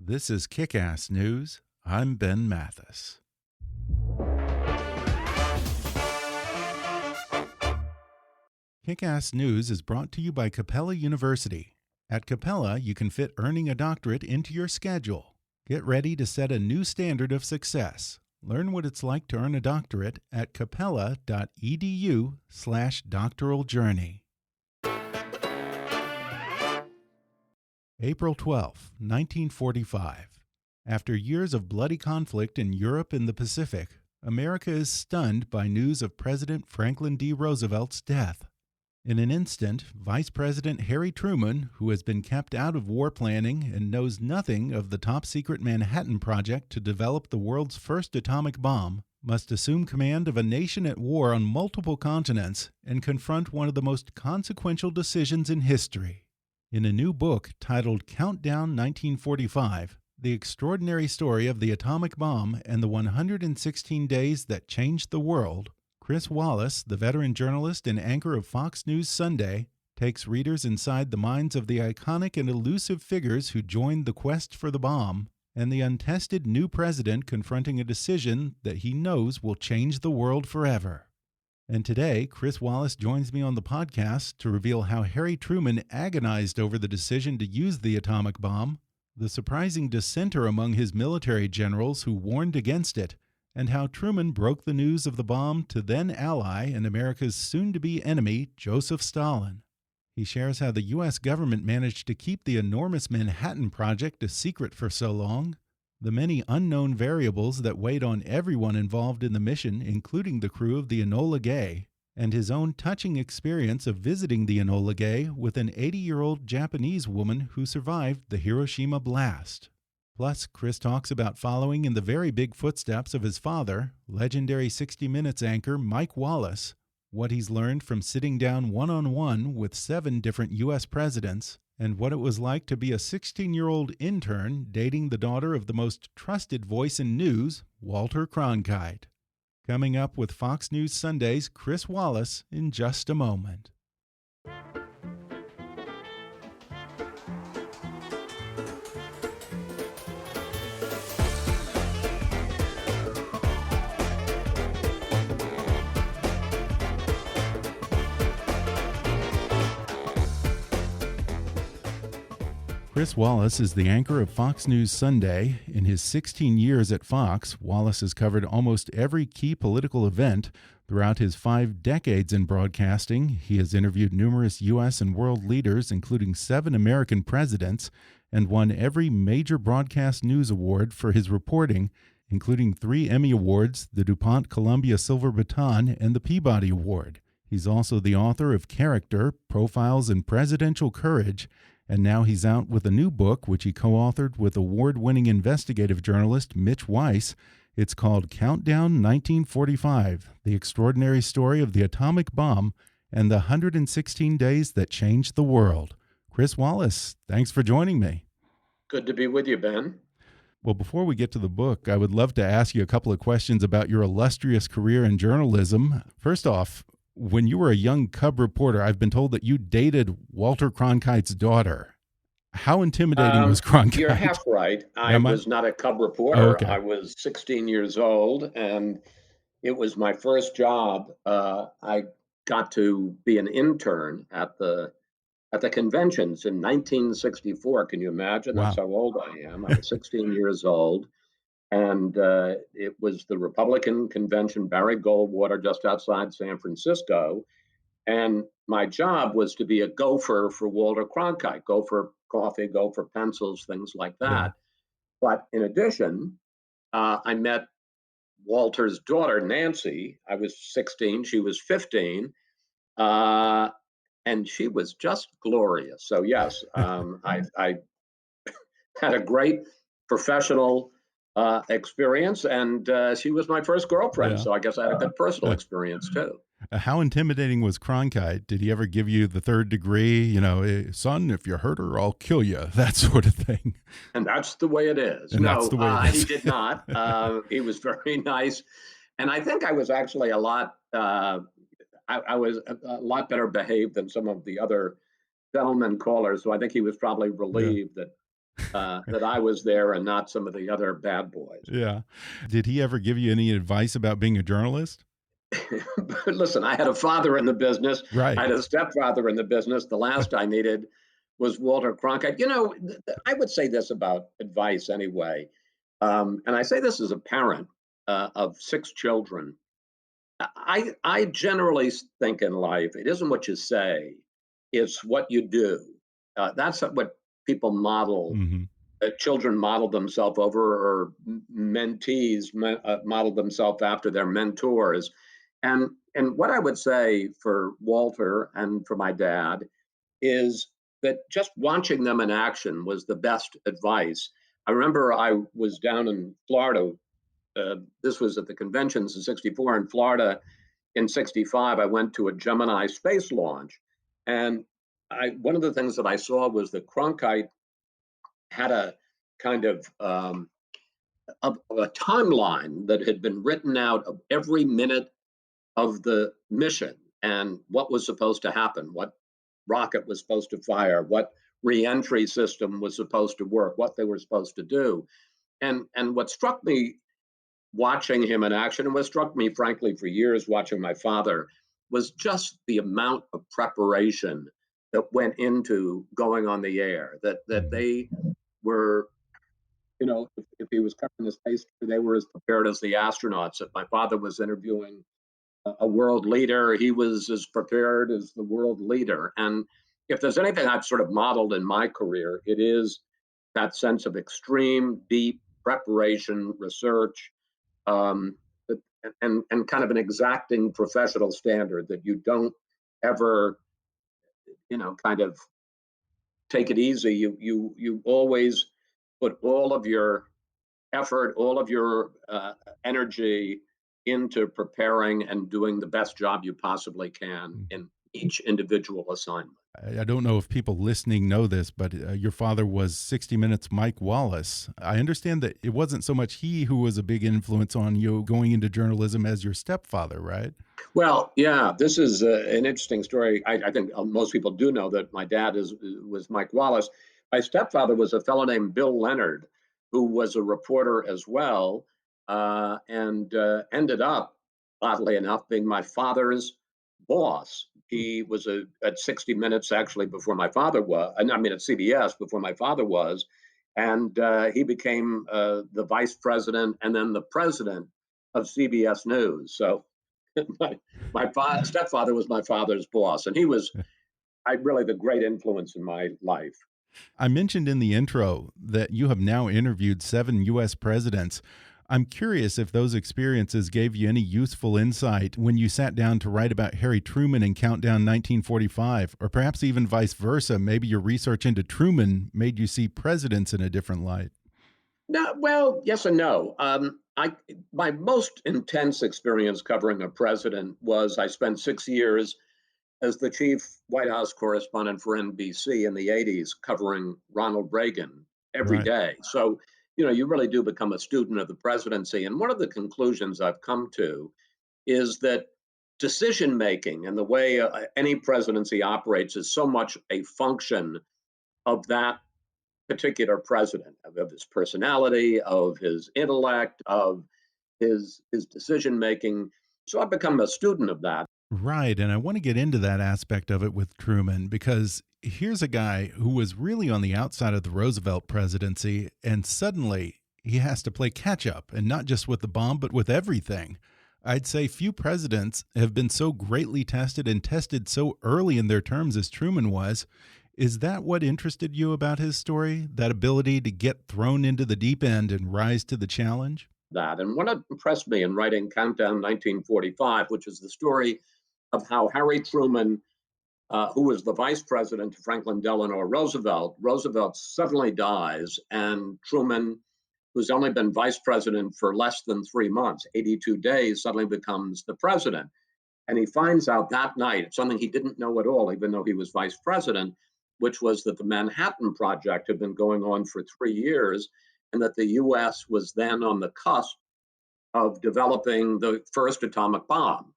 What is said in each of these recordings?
This is Kick-Ass News. I'm Ben Mathis. Kick-Ass News is brought to you by Capella University. At Capella, you can fit earning a doctorate into your schedule. Get ready to set a new standard of success. Learn what it's like to earn a doctorate at capella.edu/doctoral journey. April 12, 1945. After years of bloody conflict in Europe and the Pacific, America is stunned by news of President Franklin D. Roosevelt's death. In an instant, Vice President Harry Truman, who has been kept out of war planning and knows nothing of the top-secret Manhattan Project to develop the world's first atomic bomb, must assume command of a nation at war on multiple continents and confront one of the most consequential decisions in history. In a new book titled Countdown 1945, The Extraordinary Story of the Atomic Bomb and the 116 Days That Changed the World, Chris Wallace, the veteran journalist and anchor of Fox News Sunday, takes readers inside the minds of the iconic and elusive figures who joined the quest for the bomb and the untested new president confronting a decision that he knows will change the world forever. And today, Chris Wallace joins me on the podcast to reveal how Harry Truman agonized over the decision to use the atomic bomb, the surprising dissenter among his military generals who warned against it, and how Truman broke the news of the bomb to then ally and America's soon-to-be enemy, Joseph Stalin. He shares how the U.S. government managed to keep the enormous Manhattan Project a secret for so long, the many unknown variables that weighed on everyone involved in the mission, including the crew of the Enola Gay, and his own touching experience of visiting the Enola Gay with an 80-year-old Japanese woman who survived the Hiroshima blast. Plus, Chris talks about following in the very big footsteps of his father, legendary 60 Minutes anchor Mike Wallace, what he's learned from sitting down one-on-one with 7 different U.S. presidents, and what it was like to be a 16-year-old intern dating the daughter of the most trusted voice in news, Walter Cronkite. Coming up with Fox News Sunday's Chris Wallace in just a moment. Chris Wallace is the anchor of Fox News Sunday. In his 16 years at Fox, Wallace has covered almost every key political event. Throughout his 5 decades in broadcasting, he has interviewed numerous U.S. and world leaders, including 7 American presidents, and won every major broadcast news award for his reporting, including 3 Emmy Awards, the DuPont Columbia Silver Baton, and the Peabody Award. He's also the author of Character, Profiles in Presidential Courage, and now he's out with a new book, which he co-authored with award-winning investigative journalist Mitch Weiss. It's called Countdown 1945, The Extraordinary Story of the Atomic Bomb and the 116 Days That Changed the World. Chris Wallace, thanks for joining me. Good to be with you, Ben. Well, before we get to the book, I would love to ask you a couple of questions about your illustrious career in journalism. First off, when you were a young cub reporter, I've been told that you dated Walter Cronkite's daughter. How intimidating was Cronkite? You're half right. I was not a cub reporter. Oh, okay. I was 16 years old, and it was my first job. I got to be an intern at the conventions in 1964. Can you imagine? Wow. That's how old I am. I was 16 years old. And it was the Republican convention, Barry Goldwater, just outside San Francisco. And my job was to be a gopher for Walter Cronkite, go for coffee, go for pencils, things like that. Yeah. But in addition, I met Walter's daughter, Nancy. I was 16, she was 15. And she was just glorious. So yes, I had a great professional experience, and she was my first girlfriend, so I guess I had a good personal experience too. How intimidating was Cronkite? Did he ever give you the 3rd degree, you know, son, if you hurt her, I'll kill you, that sort of thing? And that's the way it is. And that's the way it is. He did not. He was very nice, and I think I was actually a lot better behaved than some of the other gentlemen callers, so I think he was probably relieved that that I was there and not some of the other bad boys. Yeah. Did he ever give you any advice about being a journalist? But listen, I had a father in the business. I Right. had a stepfather in the business. The last I needed was Walter Cronkite. I would say this about advice anyway, and I say this as a parent of six children. I generally think in life it isn't what you say, it's what you do. That's what people model. Hmm. Children model themselves over, or mentees model themselves after their mentors. And what I would say for Walter and for my dad is that just watching them in action was the best advice. I remember I was down in Florida. This was at the conventions in '64 in Florida. In '65, I went to a Gemini space launch, and one of the things that I saw was that Cronkite had a kind of a timeline that had been written out of every minute of the mission and what was supposed to happen, what rocket was supposed to fire, what reentry system was supposed to work, what they were supposed to do. And what struck me watching him in action, and what struck me, frankly, for years watching my father, was just the amount of preparation that went into going on the air. That Hmm. they were, if he was covering the space, they were as prepared as the astronauts. If my father was interviewing a world leader, he was as prepared as the world leader. And if there's anything I've sort of modeled in my career, it is that sense of extreme, deep preparation, research, um, and kind of an exacting professional standard that you don't ever, kind of take it easy. You always put all of your effort, all of your energy into preparing and doing the best job you possibly can in each individual assignment. I don't know if people listening know this, but your father was 60 Minutes Mike Wallace. I understand that it wasn't so much he who was a big influence on you going into journalism as your stepfather, right? Well, yeah, this is an interesting story. I think most people do know that my dad was Mike Wallace. My stepfather was a fellow named Bill Leonard, who was a reporter as well, and ended up, oddly enough, being my father's boss. He was at 60 Minutes actually before my father was. I mean, at CBS before my father was, and he became the vice president and then the president of CBS News. So my stepfather was my father's boss, and he was really the great influence in my life. I mentioned in the intro that you have now interviewed 7 U.S. presidents. I'm curious if those experiences gave you any useful insight when you sat down to write about Harry Truman and Countdown 1945, or perhaps even vice versa. Maybe your research into Truman made you see presidents in a different light. No, well, yes and no. I My most intense experience covering a president was I spent 6 years as the chief White House correspondent for NBC in the '80s, covering Ronald Reagan every Right. day. So, you really do become a student of the presidency. And one of the conclusions I've come to is that decision making and the way any presidency operates is so much a function of that particular president, of his personality, of his intellect, of his decision making. So I've become a student of that. Right. And I want to get into that aspect of it with Truman because here's a guy who was really on the outside of the Roosevelt presidency, and suddenly he has to play catch up, and not just with the bomb, but with everything. I'd say few presidents have been so greatly tested and tested so early in their terms as Truman was. Is that what interested you about his story? That ability to get thrown into the deep end and rise to the challenge? That. And what impressed me in writing Countdown 1945, which is the story of how Harry Truman, who was the vice president to Franklin Delano Roosevelt, Roosevelt suddenly dies, and Truman, who's only been vice president for less than 3 months, 82 days, suddenly becomes the president. And he finds out that night something he didn't know at all, even though he was vice president, which was that the Manhattan Project had been going on for 3 years, and that the US was then on the cusp of developing the first atomic bomb,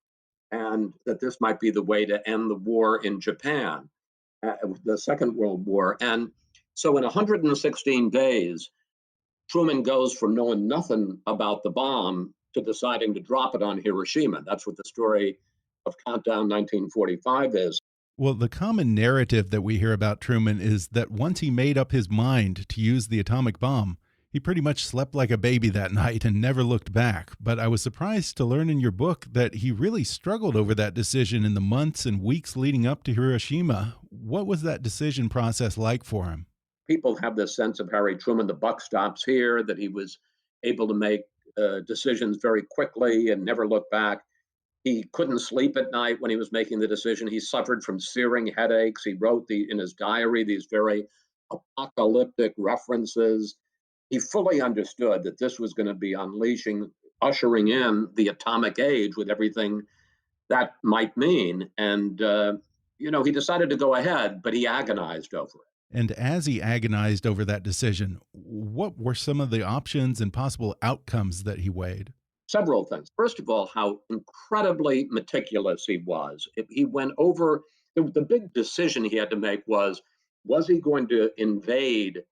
and that this might be the way to end the war in Japan, the Second World War. And So in 116 days, Truman goes from knowing nothing about the bomb to deciding to drop it on Hiroshima. That's what the story of Countdown 1945 is. Well, the common narrative that we hear about Truman is that once he made up his mind to use the atomic bomb, he pretty much slept like a baby that night and never looked back. But I was surprised to learn in your book that he really struggled over that decision in the months and weeks leading up to Hiroshima. What was that decision process like for him? People have this sense of Harry Truman, the buck stops here, that he was able to make decisions very quickly and never look back. He couldn't sleep at night when he was making the decision. He suffered from searing headaches. He wrote in his diary these very apocalyptic references. He fully understood that this was going to be ushering in the atomic age with everything that might mean. And, he decided to go ahead, but he agonized over it. And as he agonized over that decision, what were some of the options and possible outcomes that he weighed? Several things. First of all, how incredibly meticulous he was. He went over the big decision he had to make was he going to invade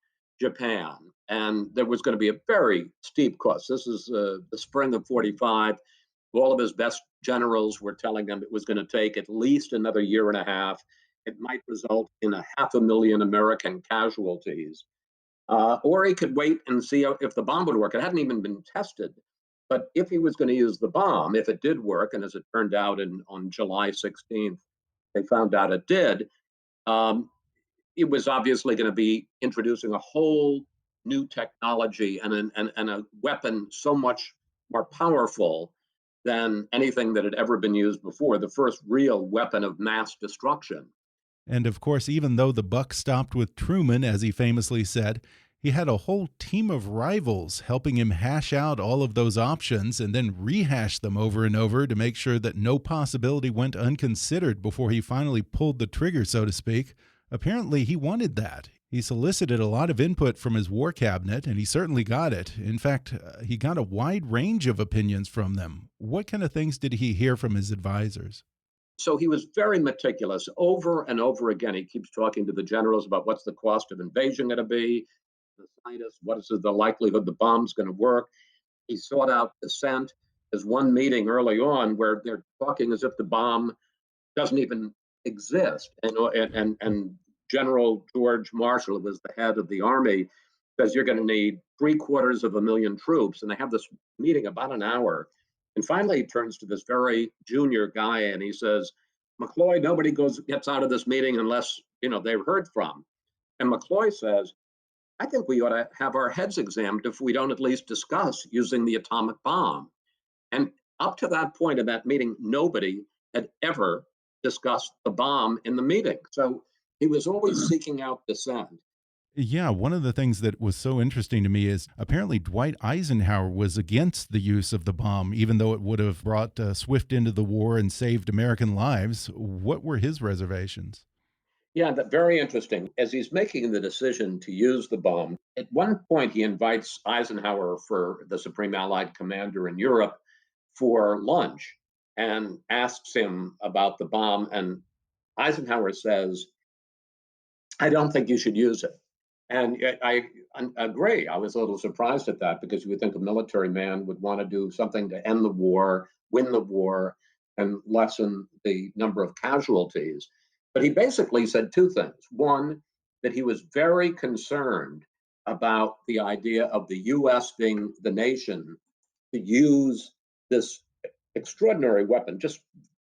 Japan? And there was going to be a very steep cost. This is the spring of 45. All of his best generals were telling him it was going to take at least another year and a half. It might result in 500,000 American casualties. Or he could wait and see if the bomb would work. It hadn't even been tested. But if he was going to use the bomb, if it did work, and as it turned out on July 16th, they found out it did, um, it was obviously going to be introducing a whole new technology and a weapon so much more powerful than anything that had ever been used before, the first real weapon of mass destruction. And of course, even though the buck stopped with Truman, as he famously said, he had a whole team of rivals helping him hash out all of those options and then rehash them over and over to make sure that no possibility went unconsidered before he finally pulled the trigger, so to speak. Apparently, he wanted that. He solicited a lot of input from his war cabinet, and he certainly got it. In fact, he got a wide range of opinions from them. What kind of things did he hear from his advisors? So he was very meticulous over and over again. He keeps talking to the generals about what's the cost of invasion going to be, the scientists, what is the likelihood the bomb's going to work. He sought out dissent. There's one meeting early on where they're talking as if the bomb doesn't even exist. And General George Marshall, who was the head of the army, says you're going to need 750,000 troops. And they have this meeting about an hour. And finally, he turns to this very junior guy and he says, McCloy, nobody gets out of this meeting unless they've heard from. And McCloy says, I think we ought to have our heads examined if we don't at least discuss using the atomic bomb. And up to that point in that meeting, nobody had ever discussed the bomb in the meeting. So he was always seeking out dissent. Yeah, one of the things that was so interesting to me is apparently Dwight Eisenhower was against the use of the bomb, even though it would have brought Swift into the war and saved American lives. What were his reservations? Yeah, that very interesting. As he's making the decision to use the bomb, at one point he invites Eisenhower, for the Supreme Allied Commander in Europe, for lunch and asks him about the bomb. And Eisenhower says, I don't think you should use it. And I agree. I was a little surprised at that because you would think a military man would want to do something to end the war, win the war, and lessen the number of casualties. But he basically said two things. One, that he was very concerned about the idea of the US being the nation to use this extraordinary weapon, just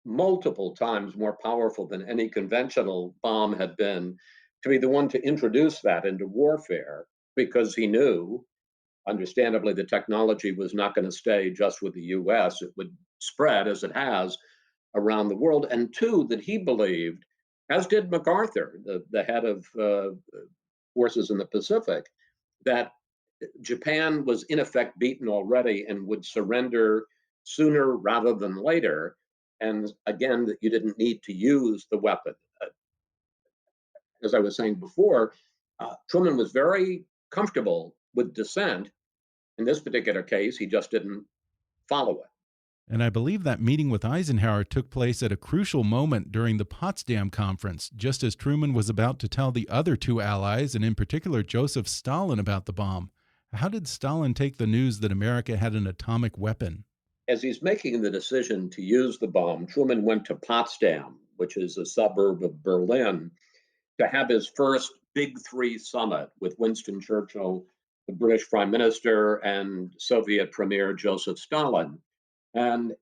multiple times more powerful than any conventional bomb had been, to be the one to introduce that into warfare because he knew, understandably, the technology was not going to stay just with the US. It would spread, as it has, around the world. And two, that he believed, as did MacArthur, the head of forces in the Pacific, that Japan was in effect beaten already and would surrender sooner rather than later. And again, that you didn't need to use the weapon. As I was saying before, Truman was very comfortable with dissent. In this particular case, he just didn't follow it. And I believe that meeting with Eisenhower took place at a crucial moment during the Potsdam Conference, just as Truman was about to tell the other two allies, and in particular Joseph Stalin, about the bomb. How did Stalin take the news that America had an atomic weapon? As he's making the decision to use the bomb, Truman went to Potsdam, which is a suburb of Berlin, to have his first Big Three summit with Winston Churchill, the British Prime Minister, and Soviet Premier Joseph Stalin. And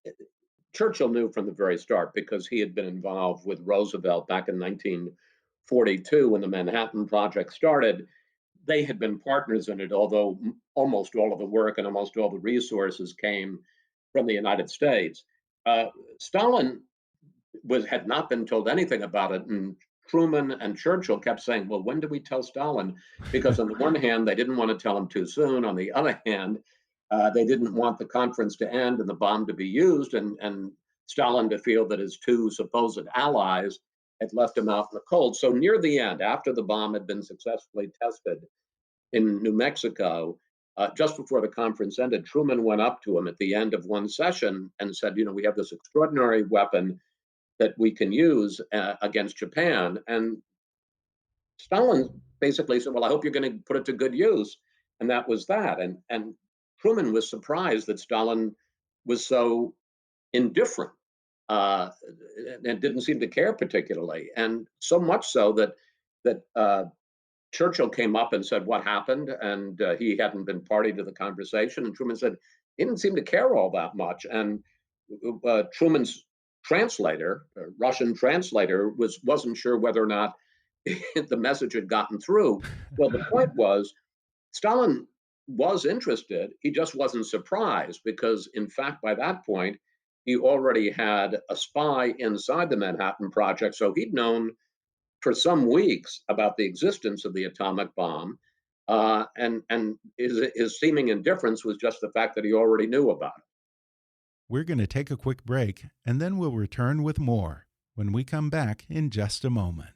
Churchill knew from the very start because he had been involved with Roosevelt back in 1942 when the Manhattan Project started. They had been partners in it, although almost all of the work and almost all the resources came from the United States. Stalin had not been told anything about it, and Truman and Churchill kept saying, "Well, when do we tell Stalin?" Because on the one hand, they didn't want to tell him too soon. On the other hand, they didn't want the conference to end and the bomb to be used, and Stalin to feel that his two supposed allies had left him out in the cold. So near the end, after the bomb had been successfully tested in New Mexico, just before the conference ended, Truman went up to him at the end of one session and said, "We have this extraordinary weapon that we can use against Japan." And Stalin basically said, "Well, I hope you're going to put it to good use." And that was that. And Truman was surprised that Stalin was so indifferent uh, and didn't seem to care particularly. And so much so that Churchill came up and said what happened, and he hadn't been party to the conversation. And Truman said he didn't seem to care all that much. And Truman's translator, Russian translator, wasn't sure whether or not the message had gotten through. Well, the point was Stalin was interested. He just wasn't surprised because, in fact, by that point, he already had a spy inside the Manhattan Project. So he'd known for some weeks about the existence of the atomic bomb. And his seeming indifference was just the fact that he already knew about it. We're going to take a quick break, and then we'll return with more when we come back in just a moment.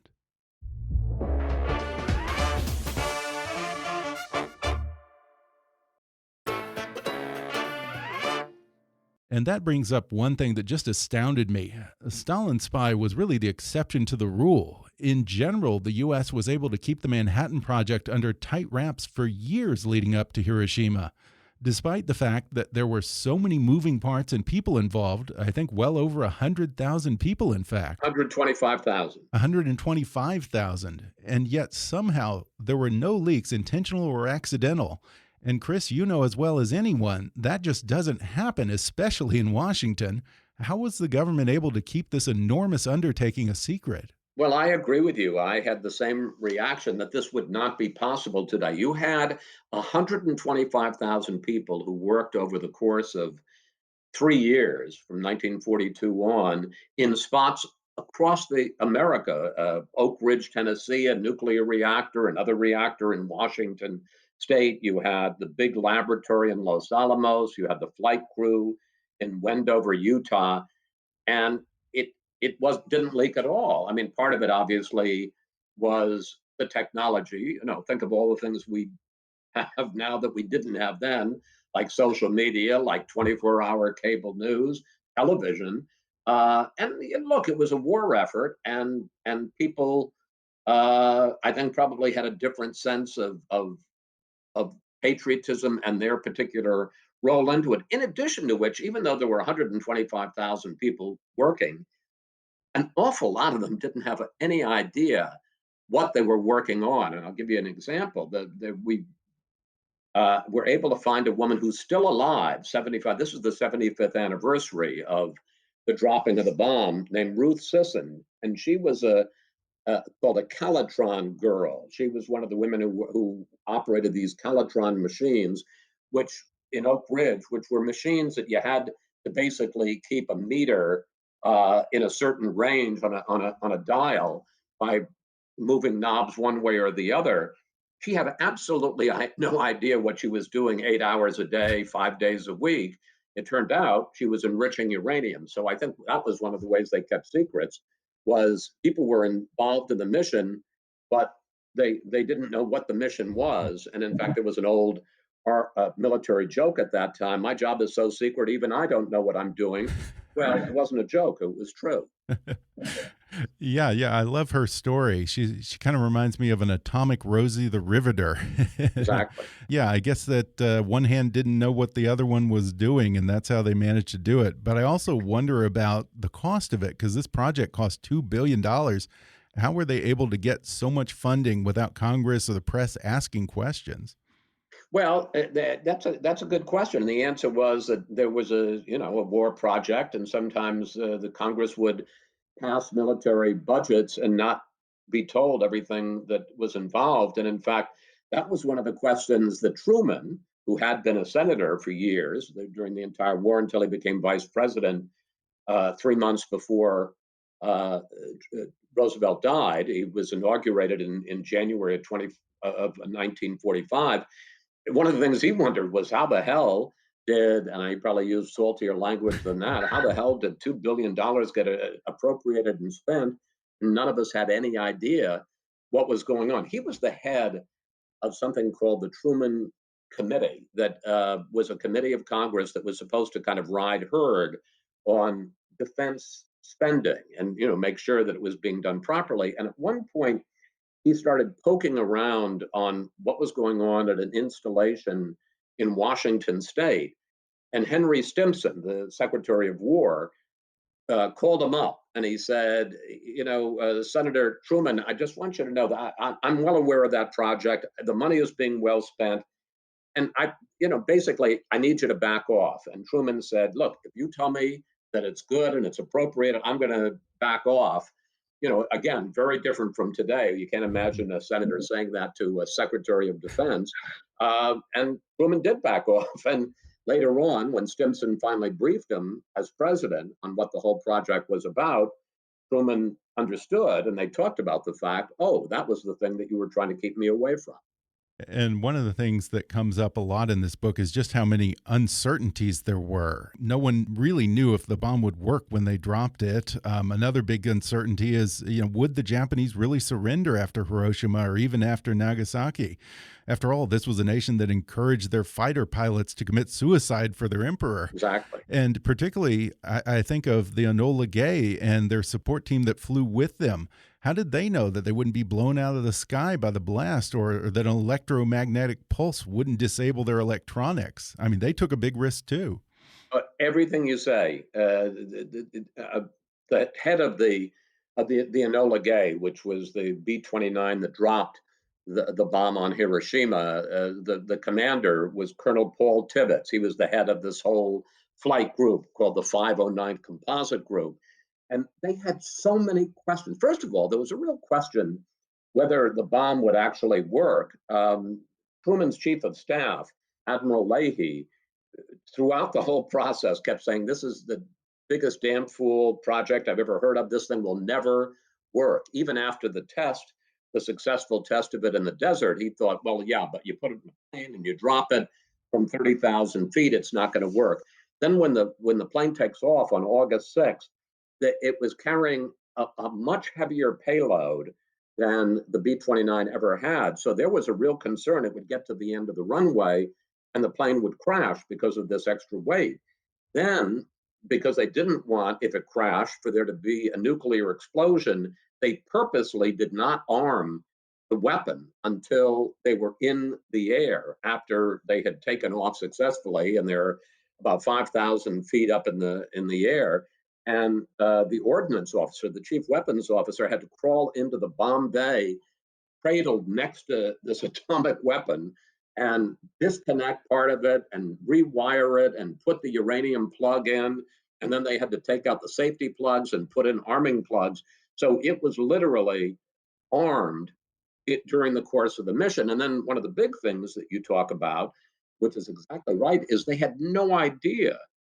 And that brings up one thing that just astounded me. A Stalin spy was really the exception to the rule. In general, the U.S. was able to keep the Manhattan Project under tight wraps for years leading up to Hiroshima, despite the fact that there were so many moving parts and people involved. I think well over 100,000 people, in fact. 125,000. 125,000. And yet somehow there were no leaks, intentional or accidental. And Chris, you know as well as anyone, that just doesn't happen, especially in Washington. How was the government able to keep this enormous undertaking a secret? Well, I agree with you. I had the same reaction that this would not be possible today. You had 125,000 people who worked over the course of 3 years from 1942 on in spots across the America, Oak Ridge, Tennessee, a nuclear reactor, another reactor in Washington State. You had the big laboratory in Los Alamos. You had the flight crew in Wendover, Utah, and it it was didn't leak at all. I mean, part of it obviously was the technology. Think of all the things we have now that we didn't have then, like social media, like 24-hour cable news, television. And look, it was a war effort, and people, I think, probably had a different sense of patriotism and their particular role into it. In addition to which, even though there were 125,000 people working, an awful lot of them didn't have any idea what they were working on. And I'll give you an example. We were able to find a woman who's still alive, 75. This is the 75th anniversary of the dropping of the bomb, named Ruth Sisson. And she was called a Calitron girl. She was one of the women who operated these Calitron machines, which in Oak Ridge, which were machines that you had to basically keep a meter in a certain range on a dial by moving knobs one way or the other. She had absolutely no idea what she was doing 8 hours a day, 5 days a week. It turned out she was enriching uranium. So I think that was one of the ways they kept secrets, was people were involved in the mission, but they didn't know what the mission was. And in fact, there was an old our military joke at that time. My job is so secret, even I don't know what I'm doing. Well, it wasn't a joke; it was true. Yeah, yeah, I love her story. She kind of reminds me of an atomic Rosie the Riveter. Exactly. Yeah, I guess that one hand didn't know what the other one was doing, and that's how they managed to do it. But I also wonder about the cost of it because this project cost $2 billion. How were they able to get so much funding without Congress or the press asking questions? Well, that's a good question. And the answer was that there was a war project, and sometimes the Congress would pass military budgets and not be told everything that was involved. And in fact, that was one of the questions that Truman, who had been a senator for years during the entire war until he became vice president 3 months before uh, Roosevelt died. He was inaugurated in January of 1945. One of the things he wondered was how the hell did, and I probably used saltier language than that, how the hell did $2 billion get appropriated and spent? None of us had any idea what was going on. He was the head of something called the Truman Committee, that was a committee of Congress that was supposed to kind of ride herd on defense spending and make sure that it was being done properly. And at one point, he started poking around on what was going on at an installation in Washington State. And Henry Stimson, the Secretary of War, called him up and he said, Senator Truman, I just want you to know that I'm well aware of that project. The money is being well spent. And basically, I need you to back off. And Truman said, look, if you tell me that it's good and it's appropriate, I'm going to back off. Again, very different from today. You can't imagine a senator saying that to a secretary of defense. And Truman did back off. And later on, when Stimson finally briefed him as president on what the whole project was about, Truman understood and they talked about the fact, oh, that was the thing that you were trying to keep me away from. And one of the things that comes up a lot in this book is just how many uncertainties there were. No one really knew if the bomb would work when they dropped it. Another big uncertainty is, would the Japanese really surrender after Hiroshima or even after Nagasaki? After all, this was a nation that encouraged their fighter pilots to commit suicide for their emperor. Exactly. And particularly, I think of the Enola Gay and their support team that flew with them. How did they know that they wouldn't be blown out of the sky by the blast or that an electromagnetic pulse wouldn't disable their electronics? I mean, they took a big risk too. Everything you say, the head of the Enola Gay, which was the B-29 that dropped the bomb on Hiroshima, the commander was Colonel Paul Tibbets. He was the head of this whole flight group called the 509 Composite Group. And they had so many questions. First of all, there was a real question whether the bomb would actually work. Truman's chief of staff, Admiral Leahy, throughout the whole process kept saying, this is the biggest damn fool project I've ever heard of. This thing will never work. Even after the test, the successful test of it in the desert, he thought, well, yeah, but you put it in a plane and you drop it from 30,000 feet, it's not going to work. Then when the plane takes off on August 6th, it was carrying a much heavier payload than the B-29 ever had. So there was a real concern it would get to the end of the runway and the plane would crash because of this extra weight. Then, because they didn't want, if it crashed, for there to be a nuclear explosion, they purposely did not arm the weapon until they were in the air after they had taken off successfully, and they're about 5,000 feet up in the air. And the ordnance officer, the chief weapons officer, had to crawl into the bomb bay cradled next to this atomic weapon and disconnect part of it and rewire it and put the uranium plug in. And then they had to take out the safety plugs and put in arming plugs. So it was literally armed during the course of the mission. And then one of the big things that you talk about, which is exactly right, is they had no idea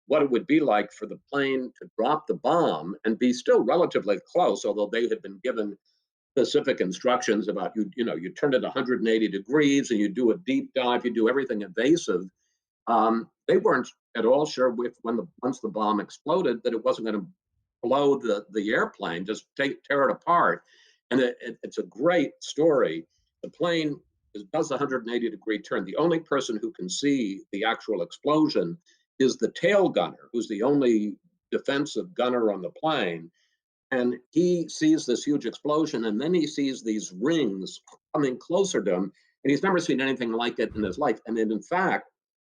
what it would be like for the plane to drop the bomb and be still relatively close, although they had been given specific instructions about you turn it 180 degrees and you do a deep dive, you do everything evasive. They weren't at all sure once the bomb exploded that it wasn't going to blow the airplane, just tear it apart. And it's a great story. The plane does a 180-degree turn. The only person who can see the actual explosion is the tail gunner, who's the only defensive gunner on the plane. And he sees this huge explosion, and then he sees these rings coming closer to him, and he's never seen anything like it in his life. And then, in fact,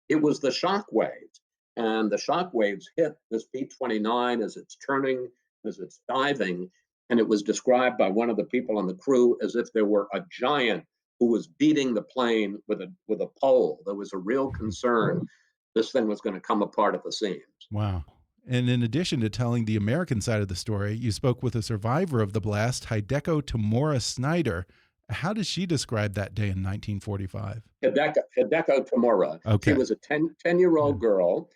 it was the shock waves, and the shock waves hit this B-29 as it's turning, as it's diving, and it was described by one of the people on the crew as if there were a giant who was beating the plane with a pole. There was a real concern this thing was going to come apart at the seams. Wow. And in addition to telling the American side of the story, you spoke with a survivor of the blast, Hideko Tamura Snyder. How does she describe that day in 1945? Hideko Tamura. She Okay. was a 10-year-old girl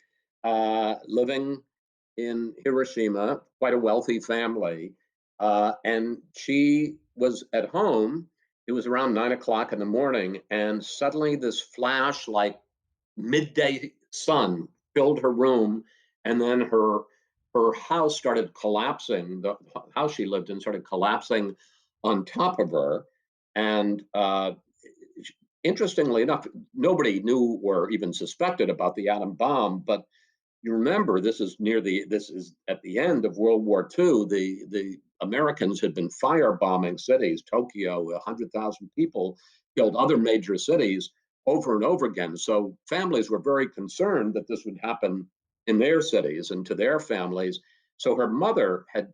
living in Hiroshima, quite a wealthy family. And she was at home. It was around 9 o'clock in the morning, and suddenly this flash, like midday sun, filled her room, and then her house started collapsing. The house she lived in started collapsing on top of her, and interestingly enough, nobody knew or even suspected about the atom bomb. But you remember, this is at the end of World War II. The Americans had been firebombing cities. Tokyo, 100,000 people killed, other major cities over and over again. So families were very concerned that this would happen in their cities and to their families. So her mother had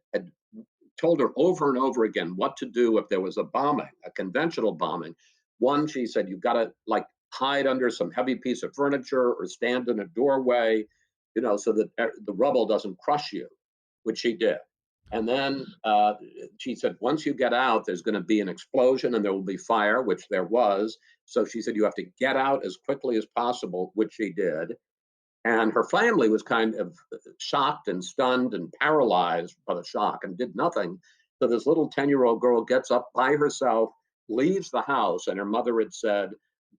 told her over and over again what to do if there was a bombing, a conventional bombing. One, she said, you've got to like hide under some heavy piece of furniture or stand in a doorway, so that the rubble doesn't crush you, which she did. And then she said, once you get out, there's going to be an explosion and there will be fire, which there was. So she said, you have to get out as quickly as possible, which she did. And her family was kind of shocked and stunned and paralyzed by the shock and did nothing. So this little 10-year-old girl gets up by herself, leaves the house, and her mother had said,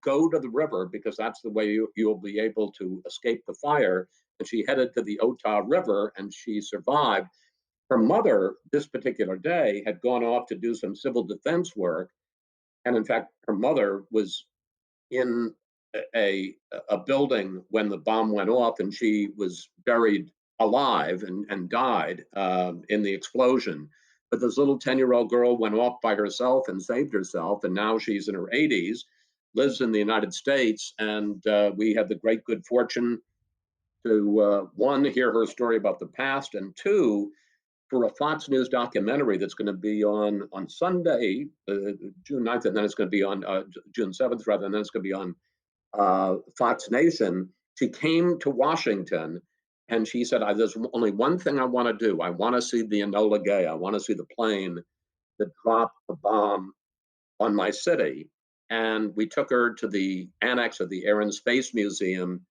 go to the river because that's the way you'll be able to escape the fire. And she headed to the Ota River and she survived. Her mother, this particular day, had gone off to do some civil defense work. And in fact, her mother was in a a building when the bomb went off, and she was buried alive and died in the explosion. But this little 10-year-old girl went off by herself and saved herself, and now she's in her 80s, lives in the United States, and we had the great good fortune to one, hear her story about the past, and two, for a Fox News documentary that's going to be on Sunday, June 9th, and then it's going to be on June 7th, rather, and then it's going to be on Fox Nation. She came to Washington and she said, there's only one thing I want to do. I want to see the Enola Gay. I want to see the plane that dropped the bomb on my city. And we took her to the annex of the Air and Space Museum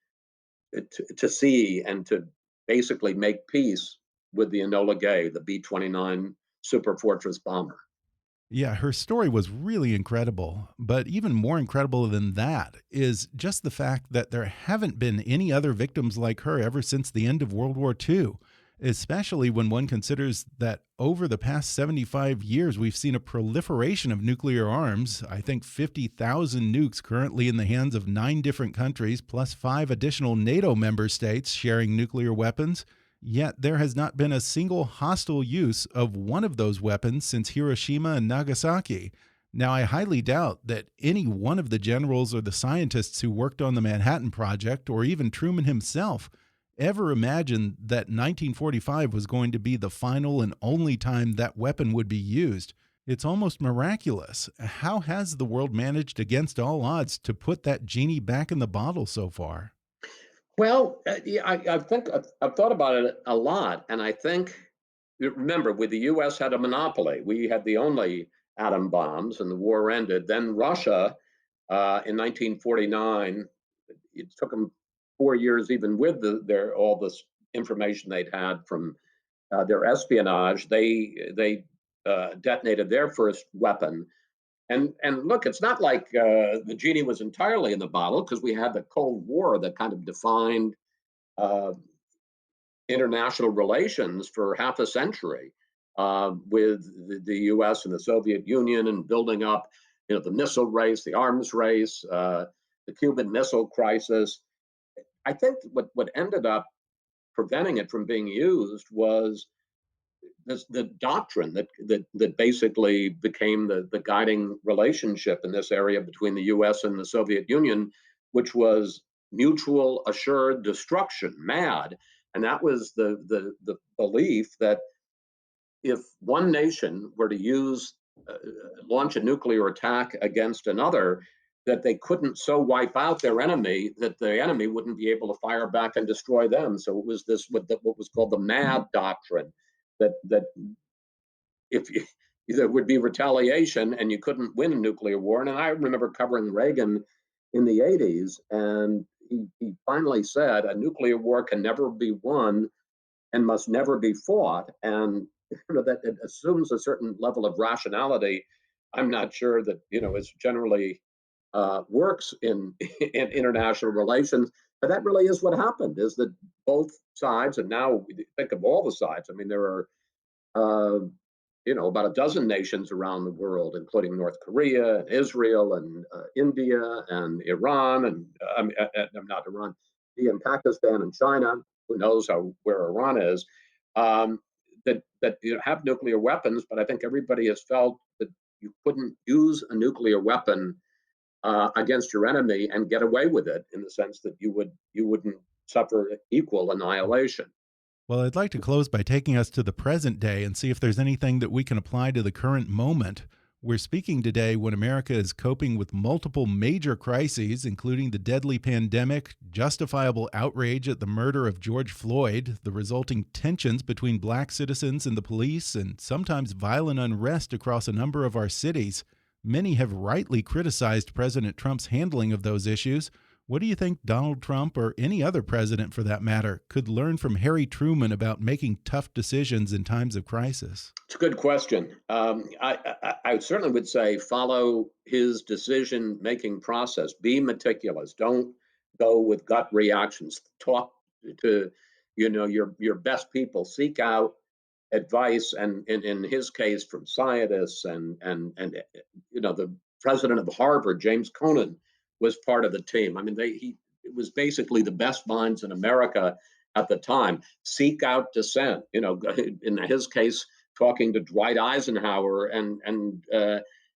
to see and to basically make peace with the Enola Gay, the B-29 Super Fortress bomber. Yeah, her story was really incredible. But even more incredible than that is just the fact that there haven't been any other victims like her ever since the end of World War II, especially when one considers that over the past 75 years, we've seen a proliferation of nuclear arms. I think 50,000 nukes currently in the hands of 9 different countries, plus 5 additional NATO member states sharing nuclear weapons. Yet there has not been a single hostile use of one of those weapons since Hiroshima and Nagasaki. Now, I highly doubt that any one of the generals or the scientists who worked on the Manhattan Project, or even Truman himself, ever imagined that 1945 was going to be the final and only time that weapon would be used. It's almost miraculous. How has the world managed against all odds to put that genie back in the bottle so far? Well, yeah, I think I've thought about it a lot, and I think, remember, with the U.S. had a monopoly, we had the only atom bombs, and the war ended. Then Russia, in 1949, it took them 4 years, even with their all this information they'd had from their espionage. They detonated their first weapon, and look, it's not like the genie was entirely in the bottle because we had the Cold War that kind of defined uh, international relations for half a century with the U.S. and the Soviet Union and building up. the missile race, the arms race, the Cuban Missile Crisis. I think what ended up preventing it from being used was the doctrine that basically became the guiding relationship in this area between the U.S. and the Soviet Union, which was mutual assured destruction, MAD. And that was the belief that if one nation were to launch a nuclear attack against another, that they couldn't so wipe out their enemy that the enemy wouldn't be able to fire back and destroy them. So it was what was called the MAD doctrine, that if there would be retaliation and you couldn't win a nuclear war. And I remember covering Reagan in the 80s, and he finally said a nuclear war can never be won and must never be fought. And that it assumes a certain level of rationality. I'm not sure that it's generally works in international relations, but that really is what happened. Is that both sides, and now we think of all the sides. I mean, there are about a dozen nations around the world, including North Korea and Israel and India and Iran and not Iran, and Pakistan and China. Who knows where Iran is? That have nuclear weapons, but I think everybody has felt that you couldn't use a nuclear weapon against your enemy and get away with it, in the sense that you wouldn't suffer equal annihilation. Well, I'd like to close by taking us to the present day and see if there's anything that we can apply to the current moment. We're speaking today when America is coping with multiple major crises, including the deadly pandemic, justifiable outrage at the murder of George Floyd, the resulting tensions between black citizens and the police, and sometimes violent unrest across a number of our cities. Many have rightly criticized President Trump's handling of those issues. What do you think Donald Trump, or any other president for that matter, could learn from Harry Truman about making tough decisions in times of crisis? It's a good question. I certainly would say follow his decision-making process. Be meticulous. Don't go with gut reactions. Talk to your best people. Seek out advice, and in his case, from scientists and the president of Harvard, James Conant, was part of the team. I mean, it was basically the best minds in America at the time. Seek out dissent. In his case, talking to Dwight Eisenhower and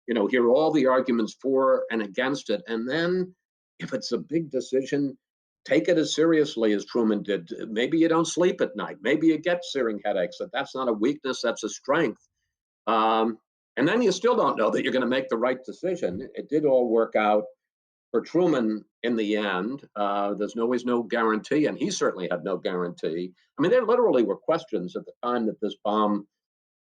hear all the arguments for and against it. And then, if it's a big decision, take it as seriously as Truman did. Maybe you don't sleep at night. Maybe you get searing headaches. That's not a weakness. That's a strength. And then you still don't know that you're going to make the right decision. It did all work out for Truman in the end. There's always no guarantee, and he certainly had no guarantee. I mean, there literally were questions at the time that this bomb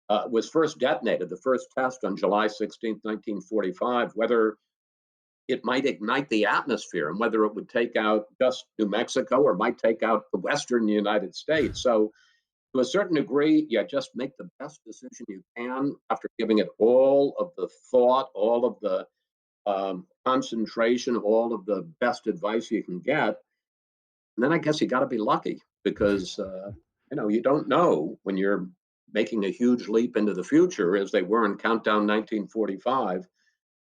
was first detonated, the first test on July 16th, 1945, whether it might ignite the atmosphere and whether it would take out just New Mexico or might take out the western United States. So to a certain degree, you just make the best decision you can after giving it all of the thought, all of the concentration, all of the best advice you can get. And then I guess you got to be lucky, because you don't know when you're making a huge leap into the future, as they were in Countdown 1945,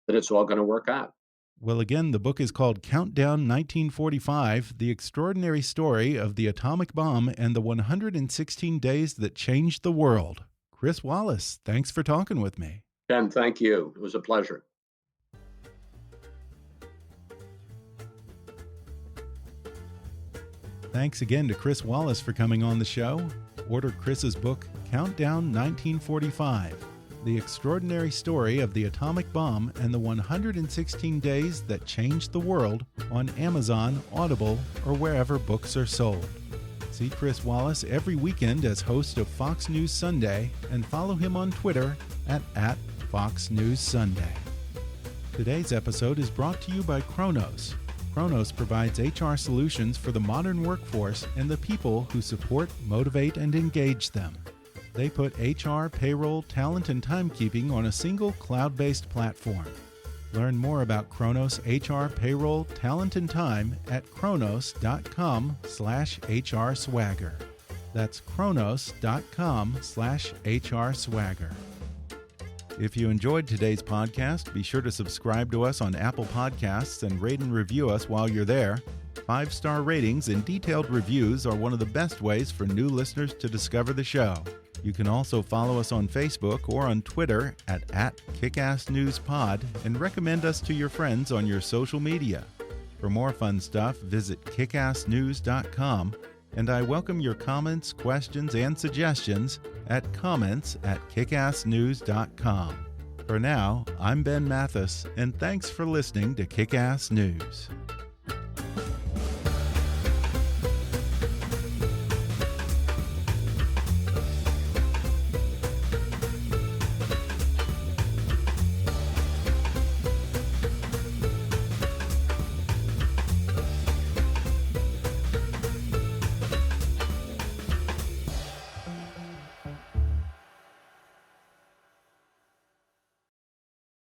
that it's all going to work out. Well, again, the book is called Countdown 1945, The Extraordinary Story of the Atomic Bomb and the 116 Days That Changed the World. Chris Wallace, thanks for talking with me. Ken, thank you. It was a pleasure. Thanks again to Chris Wallace for coming on the show. Order Chris's book, Countdown 1945, The Extraordinary Story of the Atomic Bomb and the 116 Days That Changed the World, on Amazon, Audible, or wherever books are sold. See Chris Wallace every weekend as host of Fox News Sunday, and follow him on Twitter at Fox News Sunday. Today's episode is brought to you by Kronos. Kronos provides HR solutions for the modern workforce and the people who support, motivate, and engage them. They put HR, payroll, talent, and timekeeping on a single cloud-based platform. Learn more about Kronos HR, payroll, talent, and time at kronos.com/HRswagger. That's kronos.com/HRswagger. If you enjoyed today's podcast, be sure to subscribe to us on Apple Podcasts and rate and review us while you're there. 5-star ratings and detailed reviews are one of the best ways for new listeners to discover the show. You can also follow us on Facebook or on Twitter at @KickassNewsPod and recommend us to your friends on your social media. For more fun stuff, visit kickassnews.com, and I welcome your comments, questions, and suggestions at comments@kickassnews.com. For now, I'm Ben Mathis, and thanks for listening to Kick-Ass News.